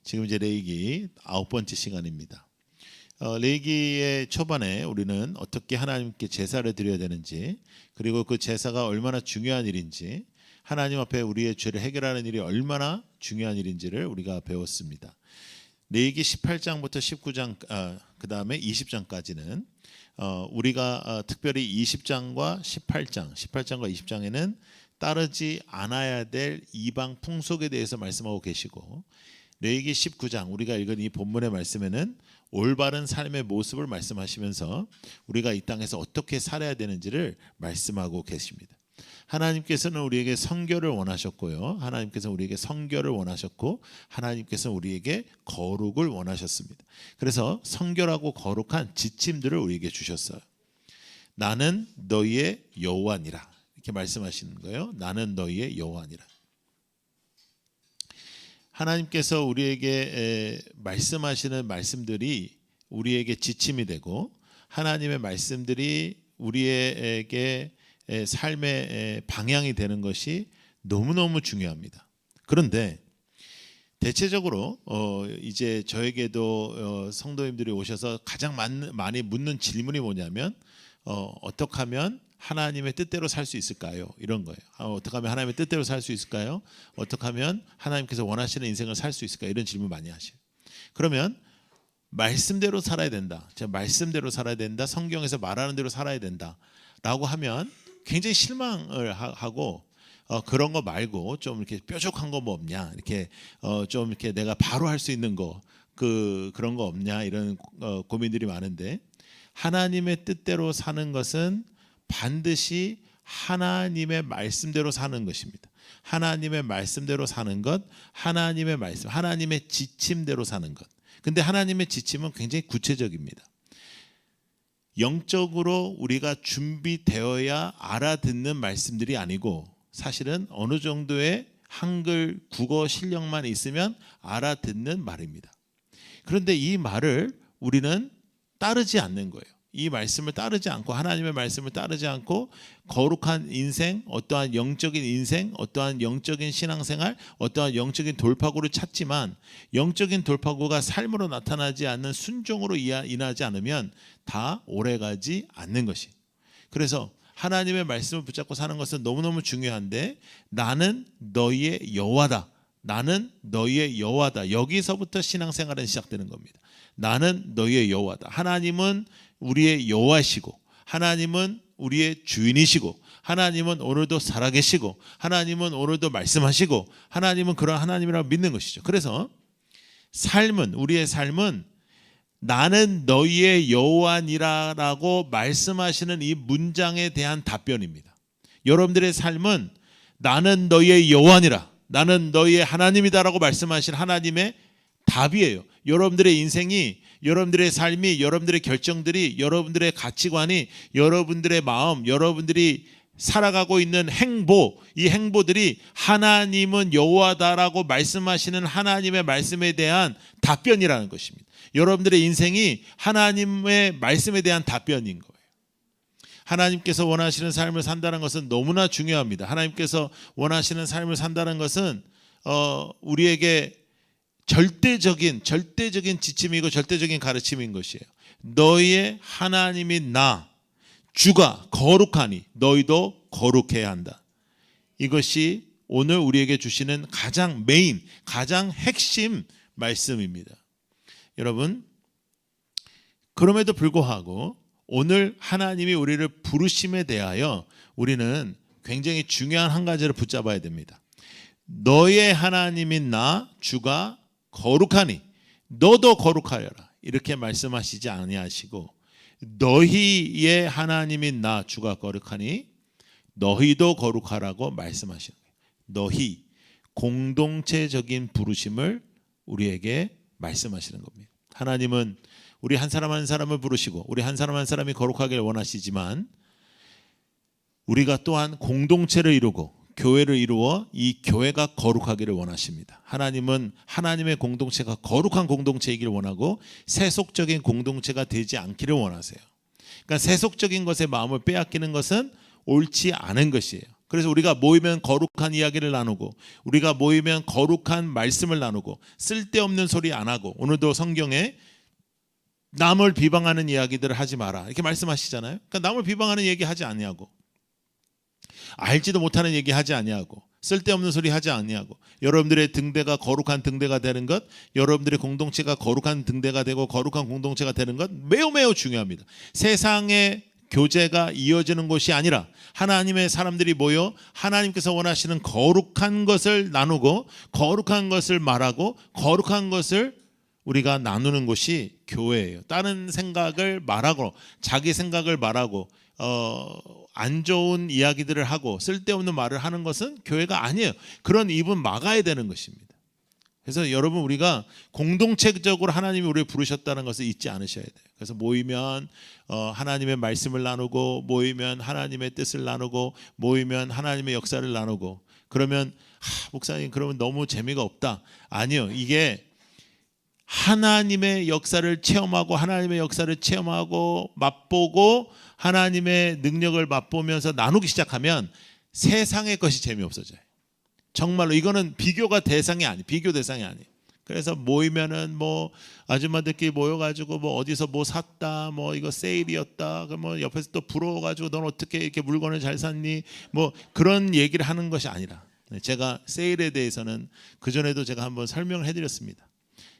지금 이제 레위기 9번째 시간입니다. 레위기의 초반에 우리는 어떻게 하나님께 제사를 드려야 되는지, 그리고 그 제사가 얼마나 중요한 일인지, 하나님 앞에 우리의 죄를 해결하는 일이 얼마나 중요한 일인지를 우리가 배웠습니다. 레위기 18장부터 19장, 그 다음에 20장까지는 우리가 특별히 20장과 18장과 20장에는 따르지 않아야 될 이방 풍속에 대해서 말씀하고 계시고, 레위기 19장 우리가 읽은 이 본문의 말씀에는 올바른 삶의 모습을 말씀하시면서 우리가 이 땅에서 어떻게 살아야 되는지를 말씀하고 계십니다. 하나님께서는 우리에게 성결을 원하셨고요, 하나님께서는 우리에게 성결을 원하셨고, 하나님께서는 우리에게 거룩을 원하셨습니다. 그래서 성결하고 거룩한 지침들을 우리에게 주셨어요. 나는 너희의 여호와니라, 이렇게 말씀하시는 거예요. 나는 너희의 여호와니라. 하나님께서 우리에게 말씀하시는 말씀들이 우리에게 지침이 되고, 하나님의 말씀들이 우리에게 삶의 방향이 되는 것이 너무너무 중요합니다. 그런데 대체적으로 이제 저에게도 성도님들이 오셔서 가장 많이 묻는 질문이 뭐냐면, 어떻게 하면 하나님의 뜻대로 살 수 있을까요? 이런 거예요. 어떻게 하면 하나님의 뜻대로 살 수 있을까요? 어떻게 하면 하나님께서 원하시는 인생을 살 수 있을까요? 이런 질문 많이 하셔요. 그러면 말씀대로 살아야 된다, 제가 말씀대로 살아야 된다, 성경에서 말하는 대로 살아야 된다 라고 하면 굉장히 실망을 하고, 그런 거 말고 좀 이렇게 뾰족한 거 뭐 없냐, 이렇게 좀 이렇게 내가 바로 할 수 있는 거, 그런 거 없냐, 이런 고민들이 많은데, 하나님의 뜻대로 사는 것은 반드시 하나님의 말씀대로 사는 것입니다. 하나님의 말씀대로 사는 것, 하나님의 말씀, 하나님의 지침대로 사는 것. 근데 하나님의 지침은 굉장히 구체적입니다. 영적으로 우리가 준비되어야 알아듣는 말씀들이 아니고, 사실은 어느 정도의 한글 국어 실력만 있으면 알아듣는 말입니다. 그런데 이 말을 우리는 따르지 않는 거예요. 이 말씀을 따르지 않고, 하나님의 말씀을 따르지 않고 거룩한 인생, 어떠한 영적인 인생, 어떠한 영적인 신앙생활, 어떠한 영적인 돌파구를 찾지만, 영적인 돌파구가 삶으로 나타나지 않는 순종으로 인하지 않으면 다 오래가지 않는 것이. 그래서 하나님의 말씀을 붙잡고 사는 것은 너무너무 중요한데, 나는 너희의 여호와다, 나는 너희의 여호와다, 여기서부터 신앙생활은 시작되는 겁니다. 나는 너희의 여호와다. 하나님은 우리의 여호와시고, 하나님은 우리의 주인이시고, 하나님은 오늘도 살아계시고, 하나님은 오늘도 말씀하시고, 하나님은 그런 하나님이라고 믿는 것이죠. 그래서 우리의 삶은 나는 너희의 여호와니라라고 말씀하시는 이 문장에 대한 답변입니다. 여러분들의 삶은 나는 너희의 여호와니라, 나는 너희의 하나님이다라고 말씀하신 하나님의 답이에요. 여러분들의 인생이, 여러분들의 삶이, 여러분들의 결정들이, 여러분들의 가치관이, 여러분들의 마음, 여러분들이 살아가고 있는 행보, 이 행보들이 하나님은 여호와다라고 말씀하시는 하나님의 말씀에 대한 답변이라는 것입니다. 여러분들의 인생이 하나님의 말씀에 대한 답변인 거예요. 하나님께서 원하시는 삶을 산다는 것은 너무나 중요합니다. 하나님께서 원하시는 삶을 산다는 것은 우리에게 절대적인 지침이고 절대적인 가르침인 것이에요. 너희의 하나님인 나 주가 거룩하니 너희도 거룩해야 한다. 이것이 오늘 우리에게 주시는 가장 핵심 말씀입니다. 여러분, 그럼에도 불구하고 오늘 하나님이 우리를 부르심에 대하여 우리는 굉장히 중요한 한 가지를 붙잡아야 됩니다. 너의 하나님인 나 주가 거룩하니 너도 거룩하여라, 이렇게 말씀하시지 아니하시고, 너희의 하나님인 나 주가 거룩하니 너희도 거룩하라고 말씀하시는 거예요. 너희, 공동체적인 부르심을 우리에게 말씀하시는 겁니다. 하나님은 우리 한 사람 한 사람을 부르시고, 우리 한 사람 한 사람이 거룩하길 원하시지만, 우리가 또한 공동체를 이루고 교회를 이루어 이 교회가 거룩하기를 원하십니다. 하나님은 하나님의 공동체가 거룩한 공동체이기를 원하고, 세속적인 공동체가 되지 않기를 원하세요. 그러니까 세속적인 것에 마음을 빼앗기는 것은 옳지 않은 것이에요. 그래서 우리가 모이면 거룩한 이야기를 나누고, 우리가 모이면 거룩한 말씀을 나누고, 쓸데없는 소리 안 하고, 오늘도 성경에 남을 비방하는 이야기들을 하지 마라 이렇게 말씀하시잖아요. 그러니까 남을 비방하는 얘기 하지 아니하고, 알지도 못하는 얘기 하지 아니하고, 쓸데없는 소리 하지 아니하고, 여러분들의 등대가 거룩한 등대가 되는 것, 여러분들의 공동체가 거룩한 등대가 되고 거룩한 공동체가 되는 것 매우 매우 중요합니다. 세상의 교제가 이어지는 곳이 아니라 하나님의 사람들이 모여 하나님께서 원하시는 거룩한 것을 나누고, 거룩한 것을 말하고, 거룩한 것을 우리가 나누는 곳이 교회예요. 다른 생각을 말하고, 자기 생각을 말하고, 안 좋은 이야기들을 하고, 쓸데없는 말을 하는 것은 교회가 아니에요. 그런 입은 막아야 되는 것입니다. 그래서 여러분, 우리가 공동체적으로 하나님이 우리를 부르셨다는 것을 잊지 않으셔야 돼요. 그래서 모이면 하나님의 말씀을 나누고, 모이면 하나님의 뜻을 나누고, 모이면 하나님의 역사를 나누고, 그러면 목사님 그러면 너무 재미가 없다. 아니요, 이게 하나님의 역사를 체험하고, 하나님의 역사를 체험하고 맛보고, 하나님의 능력을 맛보면서 나누기 시작하면 세상의 것이 재미없어져요. 정말로 이거는 비교가 대상이 아니, 비교 대상이 아니에요. 그래서 모이면은 뭐 아줌마들끼리 모여가지고 뭐 어디서 뭐 샀다, 뭐 이거 세일이었다, 뭐 옆에서 또 부러워가지고 넌 어떻게 이렇게 물건을 잘 샀니, 뭐 그런 얘기를 하는 것이 아니라, 제가 세일에 대해서는 그 전에도 제가 한번 설명을 해드렸습니다.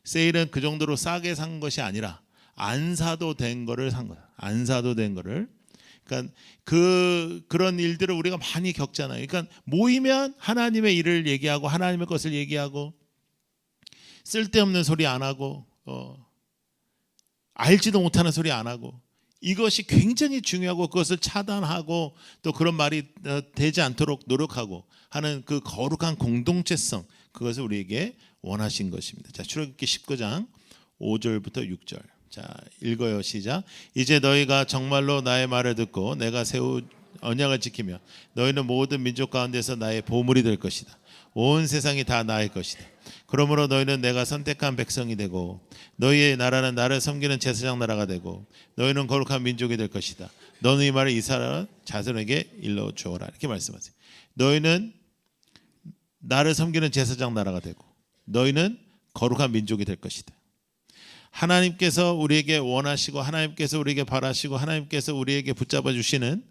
세일은 그 정도로 싸게 산 것이 아니라 안 사도 된 거를 산 거야. 안 사도 된 거를. 그러니까 그런 일들을 우리가 많이 겪잖아요. 그러니까 모이면 하나님의 일을 얘기하고, 하나님의 것을 얘기하고, 쓸데없는 소리 안 하고, 알지도 못하는 소리 안 하고, 이것이 굉장히 중요하고, 그것을 차단하고, 또 그런 말이 되지 않도록 노력하고 하는 그 거룩한 공동체성, 그것을 우리에게 원하신 것입니다. 자, 출애굽기 19장 5절부터 6절. 자, 읽어요. 시작. 이제 너희가 정말로 나의 말을 듣고 내가 세운 언약을 지키며 너희는 모든 민족 가운데서 나의 보물이 될 것이다. 온 세상이 다 나의 것이다. 그러므로 너희는 내가 선택한 백성이 되고, 너희의 나라는 나를 섬기는 제사장 나라가 되고, 너희는 거룩한 민족이 될 것이다. 너는 이 말을 이스라엘 자손에게 일러 주어라. 이렇게 말씀하세요. 너희는 나를 섬기는 제사장 나라가 되고, 너희는 거룩한 민족이 될 것이다. 하나님께서 우리에게 원하시고, 하나님께서 우리에게 바라시고, 하나님께서 우리에게 붙잡아 주시는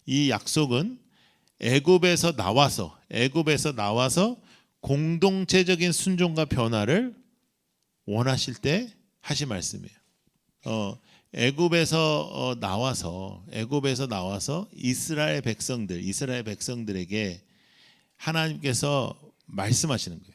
이 약속은 애굽에서 나와서 공동체적인 순종과 변화를 원하실 때 하신 말씀이에요. 애굽에서 나와서 이스라엘 백성들에게 하나님께서 말씀하시는 거예요.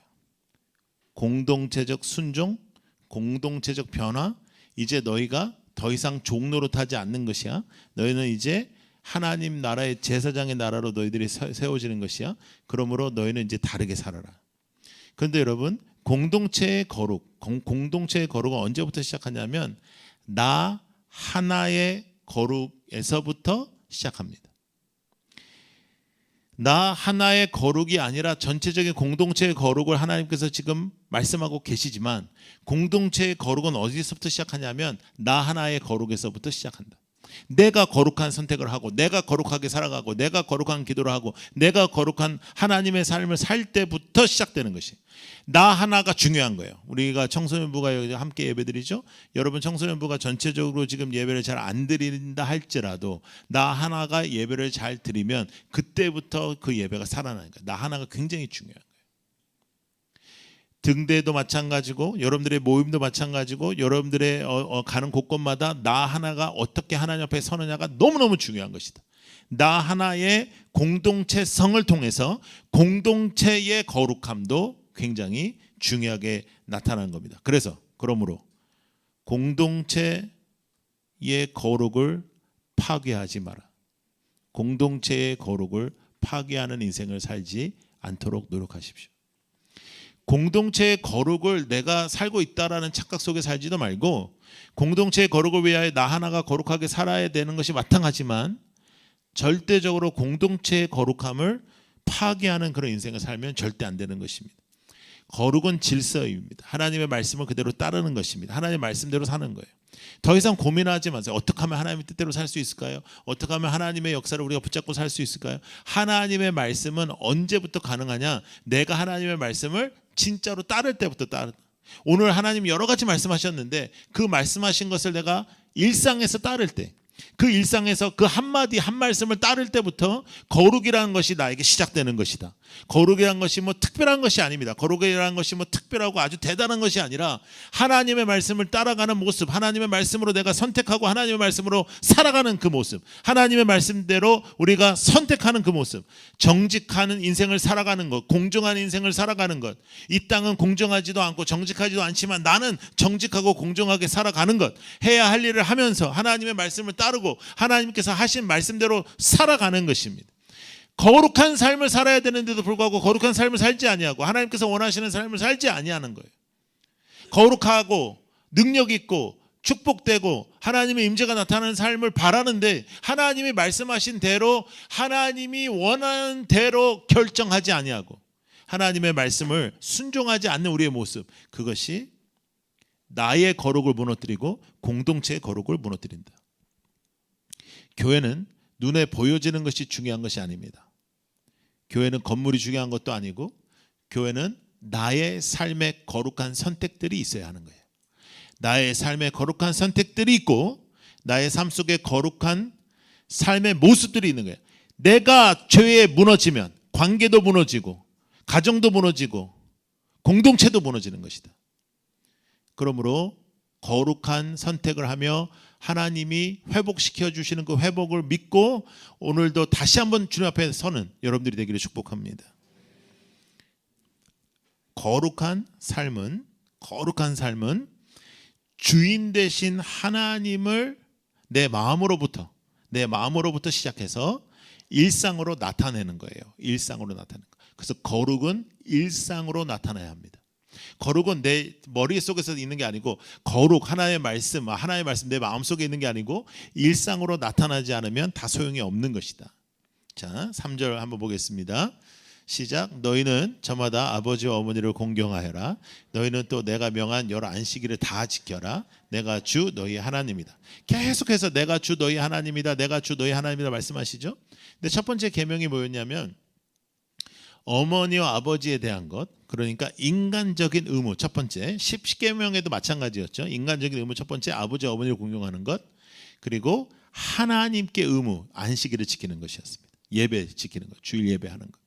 공동체적 순종, 공동체적 변화, 이제 너희가 더 이상 종노릇하지 않는 것이야. 너희는 이제 하나님 나라의 제사장의 나라로 너희들이 세워지는 것이야. 그러므로 너희는 이제 다르게 살아라. 그런데 여러분, 공동체의 거룩은 언제부터 시작하냐면 나 하나의 거룩에서부터 시작합니다. 나 하나의 거룩이 아니라 전체적인 공동체의 거룩을 하나님께서 지금 말씀하고 계시지만, 공동체의 거룩은 어디서부터 시작하냐면 나 하나의 거룩에서부터 시작한다. 내가 거룩한 선택을 하고, 내가 거룩하게 살아가고, 내가 거룩한 기도를 하고, 내가 거룩한 하나님의 삶을 살 때부터 시작되는 것이, 나 하나가 중요한 거예요. 우리가 청소년부가 함께 예배드리죠. 여러분, 청소년부가 전체적으로 지금 예배를 잘 안 드린다 할지라도 나 하나가 예배를 잘 드리면 그때부터 그 예배가 살아나니까 나 하나가 굉장히 중요한 거예요. 등대도 마찬가지고, 여러분들의 모임도 마찬가지고, 여러분들의 가는 곳곳마다 나 하나가 어떻게 하나님 앞에 서느냐가 너무너무 중요한 것이다. 나 하나의 공동체성을 통해서 공동체의 거룩함도 굉장히 중요하게 나타나는 겁니다. 그러므로 공동체의 거룩을 파괴하지 마라. 공동체의 거룩을 파괴하는 인생을 살지 않도록 노력하십시오. 공동체의 거룩을 내가 살고 있다라는 착각 속에 살지도 말고, 공동체의 거룩을 위하여 나 하나가 거룩하게 살아야 되는 것이 마땅하지만 절대적으로 공동체의 거룩함을 파괴하는 그런 인생을 살면 절대 안 되는 것입니다. 거룩은 질서입니다. 하나님의 말씀을 그대로 따르는 것입니다. 하나님의 말씀대로 사는 거예요. 더 이상 고민하지 마세요. 어떻게 하면 하나님의 뜻대로 살 수 있을까요? 어떻게 하면 하나님의 역사를 우리가 붙잡고 살 수 있을까요? 하나님의 말씀은 언제부터 가능하냐? 내가 하나님의 말씀을 진짜로 따를 때부터 따르다. 오늘 하나님 여러 가지 말씀하셨는데 그 말씀하신 것을 내가 일상에서 따를 때, 그 일상에서 그 한마디 한 말씀을 따를 때부터 거룩이라는 것이 나에게 시작되는 것이다. 거룩이라는 것이 뭐 특별한 것이 아닙니다. 거룩이라는 것이 뭐 특별하고 아주 대단한 것이 아니라 하나님의 말씀을 따라가는 모습, 하나님의 말씀으로 내가 선택하고 하나님의 말씀으로 살아가는 그 모습, 하나님의 말씀대로 우리가 선택하는 그 모습, 정직하는 인생을 살아가는 것, 공정한 인생을 살아가는 것. 이 땅은 공정하지도 않고 정직하지도 않지만 나는 정직하고 공정하게 살아가는 것, 해야 할 일을 하면서 하나님의 말씀을 따르고 하나님께서 하신 말씀대로 살아가는 것입니다. 거룩한 삶을 살아야 되는데도 불구하고 거룩한 삶을 살지 아니하고 하나님께서 원하시는 삶을 살지 아니하는 거예요. 거룩하고 능력 있고 축복되고 하나님의 임재가 나타나는 삶을 바라는데 하나님이 말씀하신 대로 하나님이 원하는 대로 결정하지 아니하고 하나님의 말씀을 순종하지 않는 우리의 모습, 그것이 나의 거룩을 무너뜨리고 공동체의 거룩을 무너뜨린다. 교회는 눈에 보여지는 것이 중요한 것이 아닙니다. 교회는 건물이 중요한 것도 아니고 교회는 나의 삶의 거룩한 선택들이 있어야 하는 거예요. 나의 삶의 거룩한 선택들이 있고 나의 삶 속에 거룩한 삶의 모습들이 있는 거예요. 내가 죄에 무너지면 관계도 무너지고 가정도 무너지고 공동체도 무너지는 것이다. 그러므로 거룩한 선택을 하며 하나님이 회복시켜 주시는 그 회복을 믿고 오늘도 다시 한번 주님 앞에 서는 여러분들이 되기를 축복합니다. 거룩한 삶은 주인 되신 하나님을 내 마음으로부터 시작해서 일상으로 나타내는 거예요. 일상으로 나타내는 거. 그래서 거룩은 일상으로 나타나야 합니다. 거룩은 내 머릿속에서 있는 게 아니고 거룩 하나님의 말씀 내 마음속에 있는 게 아니고 일상으로 나타나지 않으면 다 소용이 없는 것이다. 자, 3절 한번 보겠습니다. 시작. 너희는 저마다 아버지와 어머니를 공경하여라. 너희는 또 내가 명한 여러 안식일을 다 지켜라. 내가 주 너희 하나님이다. 계속해서 내가 주 너희 하나님이다. 내가 주 너희 하나님이다 말씀하시죠. 근데 첫 번째 계명이 뭐였냐면 어머니와 아버지에 대한 것, 그러니까 인간적인 의무 첫 번째, 10계명에도 마찬가지였죠. 인간적인 의무 첫 번째, 아버지와 어머니를 공경하는 것, 그리고 하나님께 의무, 안식일을 지키는 것이었습니다. 예배 지키는 것, 주일 예배하는 것.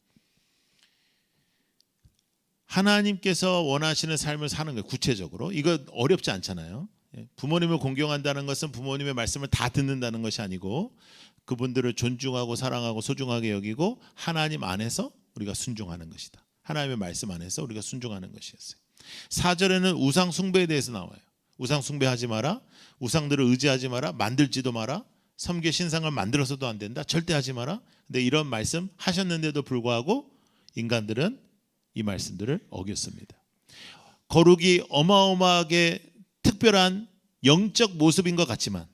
하나님께서 원하시는 삶을 사는 거예요. 구체적으로 이거 어렵지 않잖아요. 부모님을 공경한다는 것은 부모님의 말씀을 다 듣는다는 것이 아니고 그분들을 존중하고 사랑하고 소중하게 여기고 하나님 안에서 우리가 순종하는 것이다. 하나님의 말씀 안에서 우리가 순종하는 것이었어요. 4절에는 우상 숭배에 대해서 나와요. 우상 숭배하지 마라. 우상들을 의지하지 마라. 만들지도 마라. 섬겨 신상을 만들어서도 안 된다. 절대 하지 마라. 근데 이런 말씀 하셨는데도 불구하고 인간들은 이 말씀들을 어겼습니다. 거룩이 어마어마하게 특별한 영적 모습인 것 같지만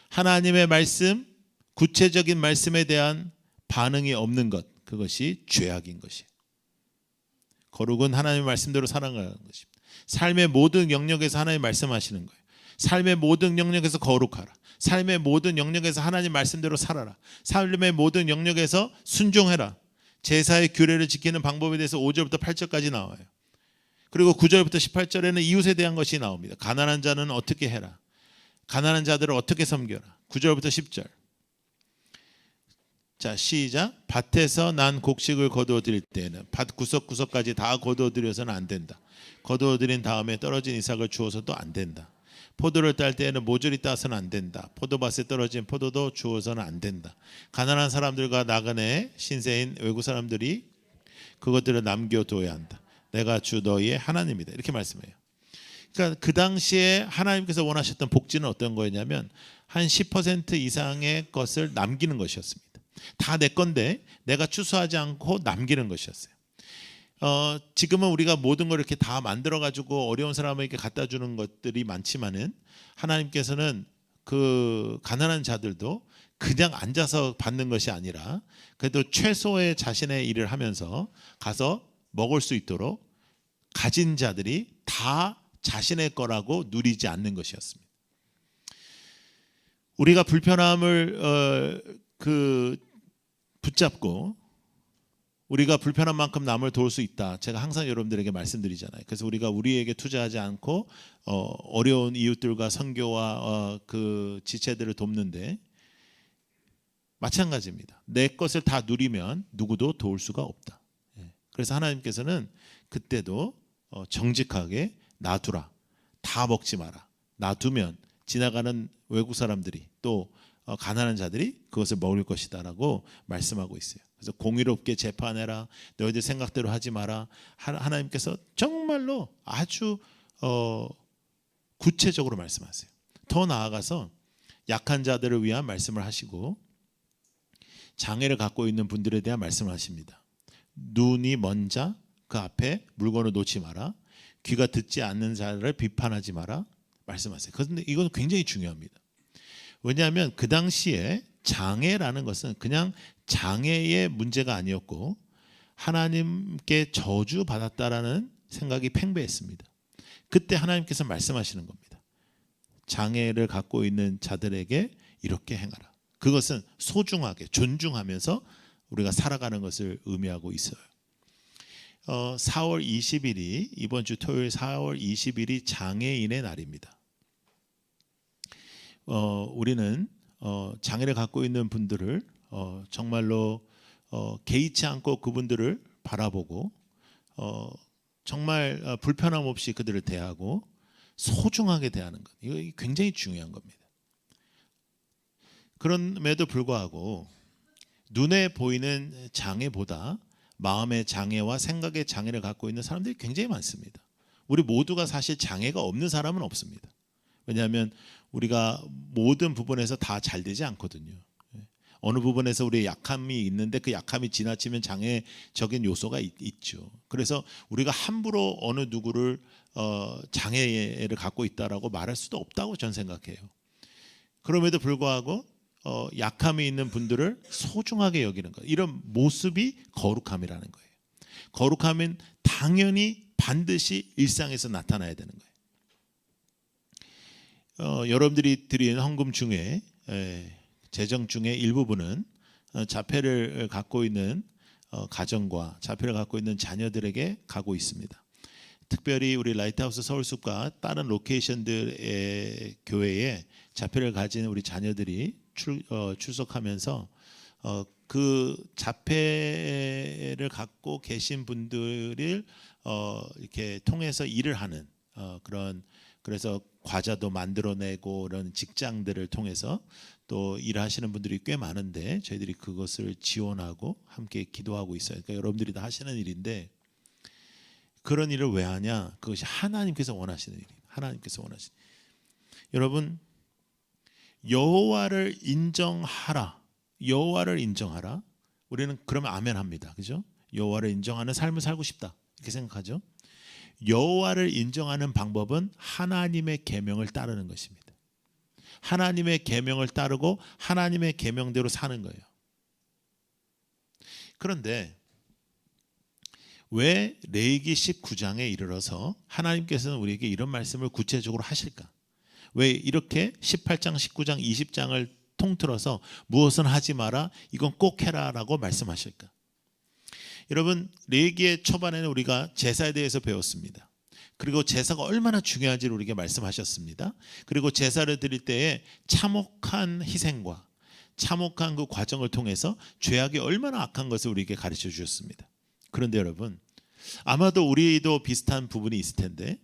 하나님의 말씀, 구체적인 말씀에 대한 반응이 없는 것, 그것이 죄악인 것이에요. 거룩은 하나님의 말씀대로 살아가는 것입니다. 삶의 모든 영역에서 하나님 말씀하시는 거예요. 삶의 모든 영역에서 거룩하라. 삶의 모든 영역에서 하나님 말씀대로 살아라. 삶의 모든 영역에서 순종해라. 제사의 규례를 지키는 방법에 대해서 5절부터 8절까지 나와요. 그리고 9절부터 18절에는 이웃에 대한 것이 나옵니다. 가난한 자는 어떻게 해라. 가난한 자들을 어떻게 섬겨라. 9절부터 10절. 자, 시작. 밭에서 난 곡식을 거두어 드릴 때에는 밭 구석구석까지 다 거두어 드려서는 안 된다. 거두어 드린 다음에 떨어진 이삭을 주어서도 안 된다. 포도를 딸 때에는 모조리 따서는 안 된다. 포도밭에 떨어진 포도도 주어서는 안 된다. 가난한 사람들과 나그네 신세인 외국 사람들이 그것들을 남겨둬야 한다. 내가 주 너희의 하나님이다. 이렇게 말씀해요. 그러니까 그 당시에 하나님께서 원하셨던 복지는 어떤 거였냐면 한 10% 이상의 것을 남기는 것이었습니다. 다 내 건데 내가 추수하지 않고 남기는 것이었어요. 지금은 우리가 모든 걸 이렇게 다 만들어 가지고 어려운 사람에게 갖다 주는 것들이 많지만은 하나님께서는 그 가난한 자들도 그냥 앉아서 받는 것이 아니라 그래도 최소의 자신의 일을 하면서 가서 먹을 수 있도록 가진 자들이 다 자신의 거라고 누리지 않는 것이었습니다. 우리가 불편함을 붙잡고 우리가 불편한 만큼 남을 도울 수 있다. 제가 항상 여러분들에게 말씀드리잖아요. 그래서 우리가 우리에게 투자하지 않고 어려운 이웃들과 선교와 그 지체들을 돕는데 마찬가지입니다. 내 것을 다 누리면 누구도 도울 수가 없다. 그래서 하나님께서는 그때도 정직하게 놔두라. 다 먹지 마라. 놔두면 지나가는 외국 사람들이 또 가난한 자들이 그것을 먹을 것이다라고 말씀하고 있어요. 그래서 공의롭게 재판해라. 너희들 생각대로 하지 마라. 하나님께서 정말로 아주 구체적으로 말씀하세요. 더 나아가서 약한 자들을 위한 말씀을 하시고 장애를 갖고 있는 분들에 대한 말씀을 하십니다. 눈이 먼 자 그 앞에 물건을 놓지 마라. 귀가 듣지 않는 자를 비판하지 마라. 말씀하세요. 그런데 이건 굉장히 중요합니다. 왜냐하면 그 당시에 장애라는 것은 그냥 장애의 문제가 아니었고 하나님께 저주받았다라는 생각이 팽배했습니다. 그때 하나님께서 말씀하시는 겁니다. 장애를 갖고 있는 자들에게 이렇게 행하라. 그것은 소중하게 존중하면서 우리가 살아가는 것을 의미하고 있어요. 4월 20일이 이번 주 토요일 4월 20일이 장애인의 날입니다. 우리는 장애를 갖고 있는 분들을 정말로 개의치 않고 그분들을 바라보고 정말 불편함 없이 그들을 대하고 소중하게 대하는 것, 이거 굉장히 중요한 겁니다. 그럼에도 불구하고 눈에 보이는 장애보다 마음의 장애와 생각의 장애를 갖고 있는 사람들이 굉장히 많습니다. 우리 모두가 사실 장애가 없는 사람은 없습니다. 왜냐하면 우리가 모든 부분에서 다 잘 되지 않거든요. 어느 부분에서 우리의 약함이 있는데 그 약함이 지나치면 장애적인 요소가 있죠. 그래서 우리가 함부로 어느 누구를 장애를 갖고 있다라고 말할 수도 없다고 저는 생각해요. 그럼에도 불구하고 약함이 있는 분들을 소중하게 여기는 것, 이런 모습이 거룩함이라는 거예요. 거룩함은 당연히 반드시 일상에서 나타나야 되는 거예요. 여러분들이 드린 헌금 중에 재정 중에 일부분은 자폐를 갖고 있는 가정과 자폐를 갖고 있는 자녀들에게 가고 있습니다. 특별히 우리 라이트하우스 서울숲과 다른 로케이션들의 교회에 자폐를 가진 우리 자녀들이 출석하면서 그 자폐를 갖고 계신 분들을 이렇게 통해서 일을 하는 그런, 그래서 과자도 만들어내고 그런 직장들을 통해서 또 일하시는 분들이 꽤 많은데 저희들이 그것을 지원하고 함께 기도하고 있어요. 그러니까 여러분들이 다 하시는 일인데 그런 일을 왜 하냐? 그것이 하나님께서 원하시는 일이에요. 하나님께서 원하시는. 여러분, 여호와를 인정하라. 여호와를 인정하라. 우리는 그러면 아멘 합니다. 그죠? 여호와를 인정하는 삶을 살고 싶다. 이렇게 생각하죠. 여호와를 인정하는 방법은 하나님의 계명을 따르는 것입니다. 하나님의 계명을 따르고 하나님의 계명대로 사는 거예요. 그런데 왜 레위기 19장에 이르러서 하나님께서는 우리에게 이런 말씀을 구체적으로 하실까? 왜 이렇게 18장, 19장, 20장을 통틀어서 무엇은 하지 마라, 이건 꼭 해라라고 말씀하실까? 여러분, 레위기의 초반에는 우리가 제사에 대해서 배웠습니다. 그리고 제사가 얼마나 중요한지를 우리에게 말씀하셨습니다. 그리고 제사를 드릴 때에 참혹한 희생과 참혹한 그 과정을 통해서 죄악이 얼마나 악한 것을 우리에게 가르쳐 주셨습니다. 그런데 여러분, 아마도 우리도 비슷한 부분이 있을 텐데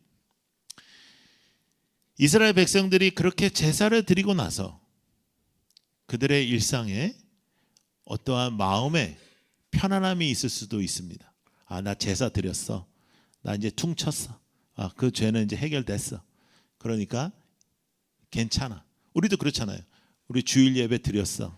이스라엘 백성들이 그렇게 제사를 드리고 나서 그들의 일상에 어떠한 마음의 편안함이 있을 수도 있습니다. 아, 나 제사 드렸어. 나 이제 퉁쳤어. 아, 그 죄는 이제 해결됐어. 그러니까 괜찮아. 우리도 그렇잖아요. 우리 주일 예배 드렸어.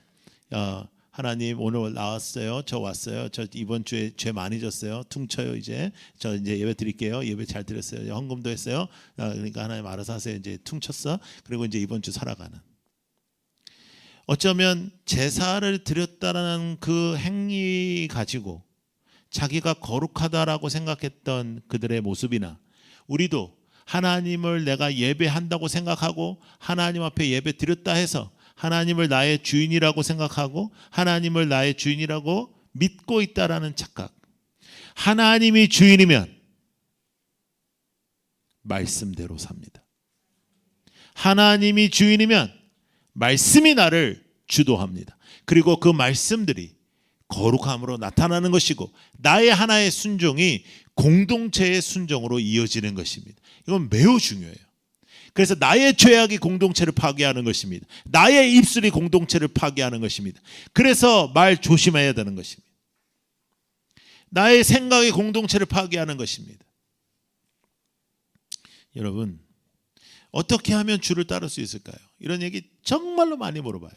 하나님 오늘 나왔어요. 저 왔어요. 저 이번 주에 죄 많이 졌어요. 퉁쳐요 이제. 저 이제 예배 드릴게요. 예배 잘 드렸어요. 헌금도 했어요. 그러니까 하나님 알아서 하세요. 이제 퉁쳤어. 그리고 이제 이번 주 살아가는. 어쩌면 제사를 드렸다라는 그 행위 가지고 자기가 거룩하다라고 생각했던 그들의 모습이나 우리도 하나님을 내가 예배한다고 생각하고 하나님 앞에 예배 드렸다 해서 하나님을 나의 주인이라고 생각하고 하나님을 나의 주인이라고 믿고 있다라는 착각. 하나님이 주인이면 말씀대로 삽니다. 하나님이 주인이면 말씀이 나를 주도합니다. 그리고 그 말씀들이 거룩함으로 나타나는 것이고 나의 하나의 순종이 공동체의 순종으로 이어지는 것입니다. 이건 매우 중요해요. 그래서 나의 죄악이 공동체를 파괴하는 것입니다. 나의 입술이 공동체를 파괴하는 것입니다. 그래서 말 조심해야 되는 것입니다. 나의 생각이 공동체를 파괴하는 것입니다. 여러분, 어떻게 하면 주를 따를 수 있을까요? 이런 얘기 정말로 많이 물어봐요.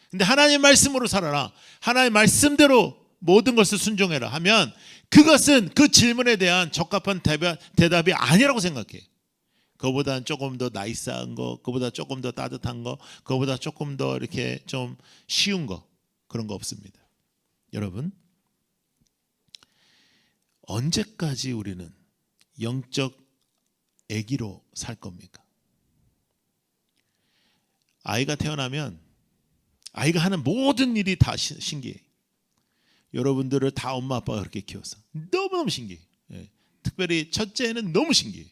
근데 하나님 말씀으로 살아라, 하나님 말씀대로 모든 것을 순종해라 하면 그것은 그 질문에 대한 적합한 대답이 아니라고 생각해요. 그거보다 조금 더 나이스한 거, 그거보다 조금 더 따뜻한 거, 그거보다 조금 더 이렇게 좀 쉬운 거, 그런 거 없습니다. 여러분, 언제까지 우리는 영적 아기로 살 겁니까? 아이가 태어나면 아이가 하는 모든 일이 다 신기해. 여러분들을 다 엄마 아빠가 그렇게 키웠어. 너무너무 신기해. 특별히 첫째는 너무 신기해.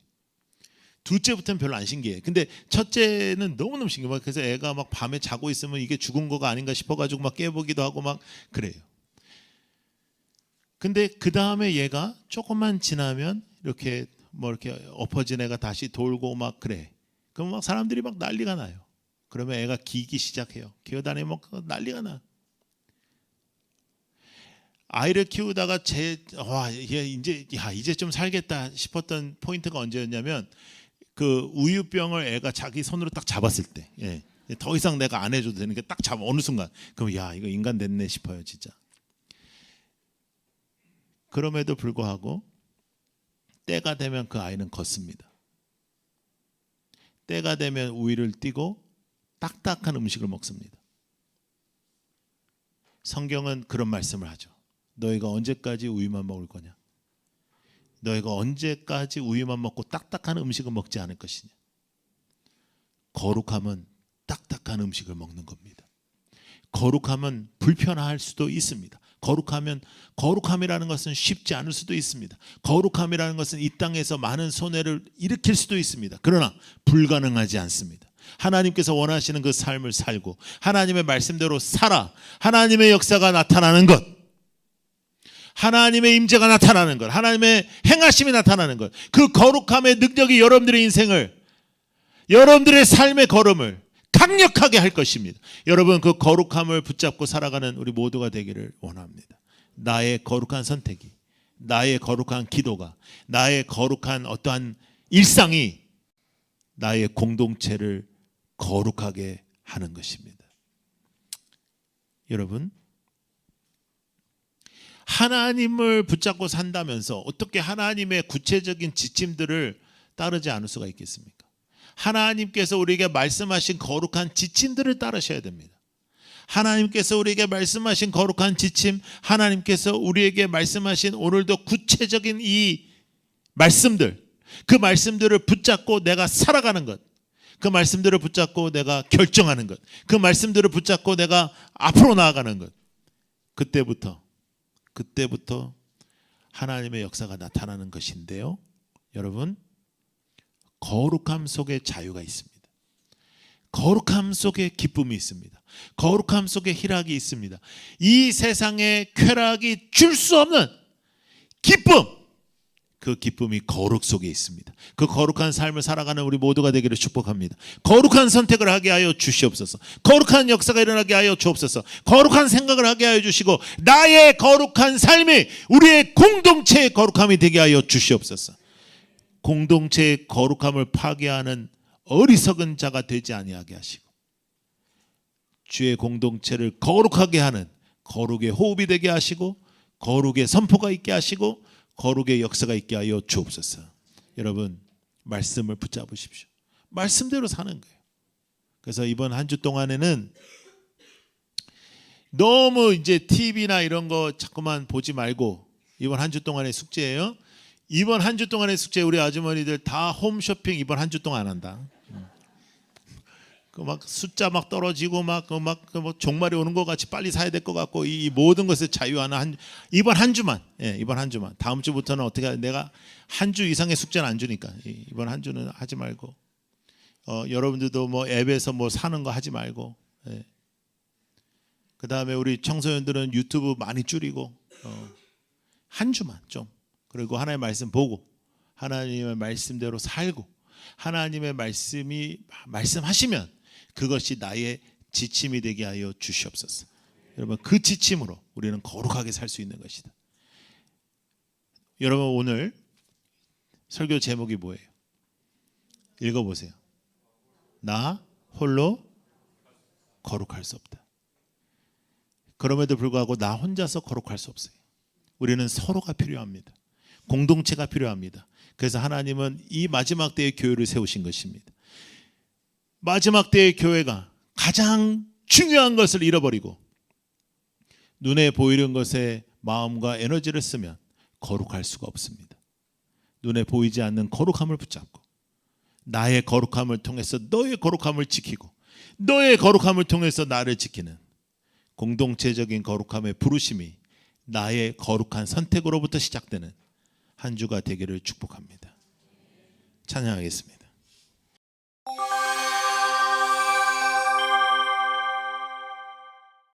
둘째부터는 별로 안 신기해. 근데 첫째는 너무너무 신기해. 그래서 애가 막 밤에 자고 있으면 이게 죽은 거가 아닌가 싶어가지고 막 깨보기도 하고 막 그래요. 근데 그 다음에 얘가 조금만 지나면 이렇게 뭐 이렇게 엎어진 애가 다시 돌고 막 그래. 그럼 막 사람들이 막 난리가 나요. 그러면 애가 기기 시작해요. 기어다니면 난리가 나. 아이를 키우다가 얘 이제 좀 살겠다 싶었던 포인트가 언제였냐면 그 우유병을 애가 자기 손으로 딱 잡았을 때, 더 이상 내가 안 해줘도 되는 게 딱 잡아 어느 순간, 그럼 야 이거 인간 됐네 싶어요 진짜. 그럼에도 불구하고 때가 되면 그 아이는 걷습니다. 때가 되면 우유를 띠고 딱딱한 음식을 먹습니다. 성경은 그런 말씀을 하죠. 너희가 언제까지 우유만 먹을 거냐? 너희가 언제까지 우유만 먹고 딱딱한 음식을 먹지 않을 것이냐? 거룩함은 딱딱한 음식을 먹는 겁니다. 거룩함은 불편할 수도 있습니다. 거룩함이라는 것은 쉽지 않을 수도 있습니다. 거룩함이라는 것은 이 땅에서 많은 손해를 일으킬 수도 있습니다. 그러나 불가능하지 않습니다. 하나님께서 원하시는 그 삶을 살고 하나님의 말씀대로 살아 하나님의 역사가 나타나는 것, 하나님의 임재가 나타나는 것, 하나님의 행하심이 나타나는 것, 그 거룩함의 능력이 여러분들의 인생을, 여러분들의 삶의 걸음을 강력하게 할 것입니다. 여러분, 그 거룩함을 붙잡고 살아가는 우리 모두가 되기를 원합니다. 나의 거룩한 선택이, 나의 거룩한 기도가, 나의 거룩한 어떠한 일상이 나의 공동체를 거룩하게 하는 것입니다. 여러분, 하나님을 붙잡고 산다면서 어떻게 하나님의 구체적인 지침들을 따르지 않을 수가 있겠습니까? 하나님께서 우리에게 말씀하신 거룩한 지침들을 따르셔야 됩니다. 하나님께서 우리에게 말씀하신 거룩한 지침, 하나님께서 우리에게 말씀하신 오늘도 구체적인 이 말씀들, 그 말씀들을 붙잡고 내가 살아가는 것, 그 말씀들을 붙잡고 내가 결정하는 것, 그 말씀들을 붙잡고 내가 앞으로 나아가는 것, 그때부터 하나님의 역사가 나타나는 것인데요. 여러분, 거룩함 속에 자유가 있습니다. 거룩함 속에 기쁨이 있습니다. 거룩함 속에 희락이 있습니다. 이 세상에 쾌락이 줄 수 없는 기쁨, 그 기쁨이 거룩 속에 있습니다. 그 거룩한 삶을 살아가는 우리 모두가 되기를 축복합니다. 거룩한 선택을 하게 하여 주시옵소서. 거룩한 역사가 일어나게 하여 주옵소서. 거룩한 생각을 하게 하여 주시고 나의 거룩한 삶이 우리의 공동체의 거룩함이 되게 하여 주시옵소서. 공동체의 거룩함을 파괴하는 어리석은 자가 되지 아니하게 하시고 주의 공동체를 거룩하게 하는 거룩의 호흡이 되게 하시고 거룩의 선포가 있게 하시고 거룩의 역사가 있게 하여 주옵소서. 여러분, 말씀을 붙잡으십시오. 말씀대로 사는 거예요. 그래서 이번 한 주 동안에는 너무 이제 TV나 이런 거 자꾸만 보지 말고 이번 한 주 동안의 숙제예요. 이번 한 주 동안의 숙제 우리 아주머니들 다 홈쇼핑 이번 한 주 동안 안 한다. 그 막 숫자 막 떨어지고 뭐 종말이 오는 것 같이 빨리 사야 될 것 같고 이 모든 것을 자유하는 이번 한 주만 이번 한 주만 다음 주부터는 어떻게 내가 한 주 이상의 숙제는 안 주니까 이번 한 주는 하지 말고 여러분들도 뭐 앱에서 뭐 사는 거 하지 말고 그 다음에 우리 청소년들은 유튜브 많이 줄이고 한 주만 좀 그리고 하나님의 말씀 보고 하나님의 말씀대로 살고 하나님의 말씀이 말씀하시면 그것이 나의 지침이 되게 하여 주시옵소서. 여러분 그 지침으로 우리는 거룩하게 살 수 있는 것이다. 여러분 오늘 설교 제목이 뭐예요? 읽어보세요. 나 홀로 거룩할 수 없다. 그럼에도 불구하고 나 혼자서 거룩할 수 없어요. 우리는 서로가 필요합니다. 공동체가 필요합니다. 그래서 하나님은 이 마지막 때의 교회를 세우신 것입니다. 마지막 때의 교회가 가장 중요한 것을 잃어버리고 눈에 보이는 것에 마음과 에너지를 쓰면 거룩할 수가 없습니다. 눈에 보이지 않는 거룩함을 붙잡고 나의 거룩함을 통해서 너의 거룩함을 지키고 너의 거룩함을 통해서 나를 지키는 공동체적인 거룩함의 부르심이 나의 거룩한 선택으로부터 시작되는 한 주가 되기를 축복합니다. 찬양하겠습니다.